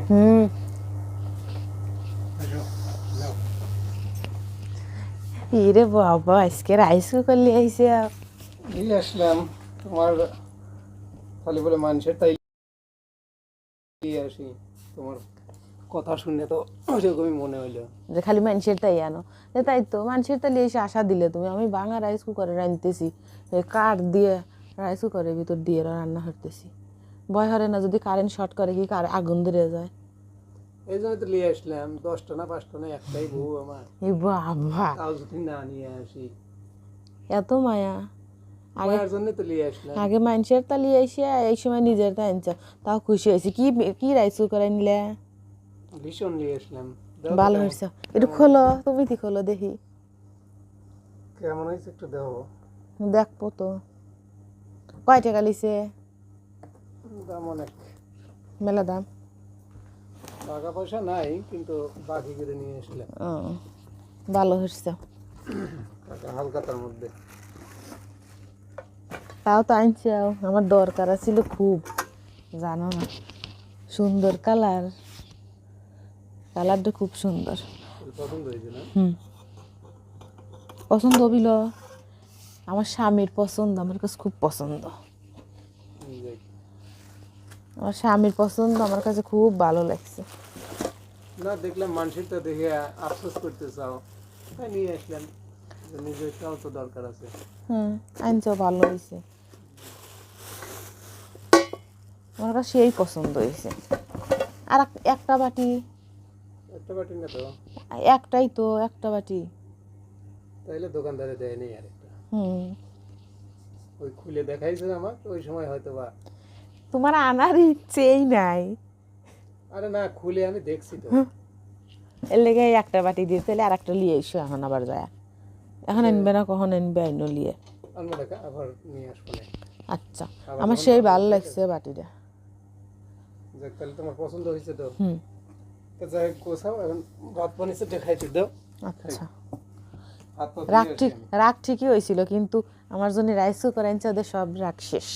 হুম ইরে বাবা আজকে রাইস কুকার নিয়ে আইসে নিয়ে আসলাম তোমার খালি বলে মানুষের তাই নিয়ে আসি তোমার কথা শুনে তো ওরকমই মনে হইলো। যে খালি মানুষের তাই আনো তাই তো মানুষের তাই এসে আশা দিলে তুমি আমি ভাঙা রাইস কুকারে রাঁধতেছি কাঠ দিয়ে রাইস কুকারের ভিতর দিয়ে রান্না করতেছি ভয় হরে না যদি কারেন্ট শর্ট করে কি আগুন ধরে যায় এই জন্য তো নিয়ে আসলাম 10টা না 5টা না একটাই বউ আমার, এ বাবা তাও যদি না নিয়ে আসি এত মায়া আগে মায়ের জন্য তো নিয়ে আসলাম। আগে মানুষের তালি এসে এই সময় নিজের তা আনছ তাও খুশি হয়েছে কি কি রাইস কুকারে নিলে ভীষণ নিয়ে আসলাম। দাও তো ভালো কেমন- হয়েছে একটু খোলো তুমি কি খোলো দেখি কেমন হয়েছে একটু দেবো। দেখবো তো কয় টাকা লিছে দাম অনেক, মেলা দাম টাকা পয়সা নাই কিন্তু বাকি করে নিয়ে আসলাম। ও ভালো হয়েছে টাকা হালকাতার মধ্যে। তাও তো আনছি আমার দরকার ছিল খুব জানো না সুন্দর কালারটা খুব সুন্দর পছন্দ হয়েছে না? পছন্দ হবিল আমার স্বামীর পছন্দ আমার কাছে খুব পছন্দ দেখ, আমার স্বামীর পছন্দ আমার কাছে খুব ভালো লাগছে না দেখলাম মানুষের তো দেখে আফসোস করতে চাও তাই নিয়ে আসলাম, যে নিজেরটাও তো দরকার আছে। আনছো ভালো হয়েছে আমার কাছে সেই পছন্দ হয়েছে আর একটা বাটি একটা বাটি না তো, একটাই তো একটা বাটি তাইলে দোকানদারে দেয় নেই আরেকটা। হুম ওই খুলে দেখাইছে আমার ওই সময় হয়তো বা, তোমার আনার ইচ্ছেই নাই আরে না খুলে আমি দেখছি তো। এর লেগে একটা বাটি দিয়ে তাহলে আর একটা লিয়ে এসো এখন আবার যায় এখন আনবে না কখন আনবে আইন লিয়ে আনবো দেখা আবার নিয়ে আসবো না। আচ্ছা আমার সেই ভালো লাগছে বাটিটা যাক তাহলে তোমার পছন্দ হয়েছে তো। হুম তো যাই হোক, গোছাও এখন ভাত পানি সে দেখাইতে দাও। আচ্ছা হাত পা রাগ ধুয়ে আসি ঠিক আমি। রাগ ঠিকই হয়েছিল কিন্তু আমার জন্য রাইস কুকার আনছে ওদের সব রাগ শেষ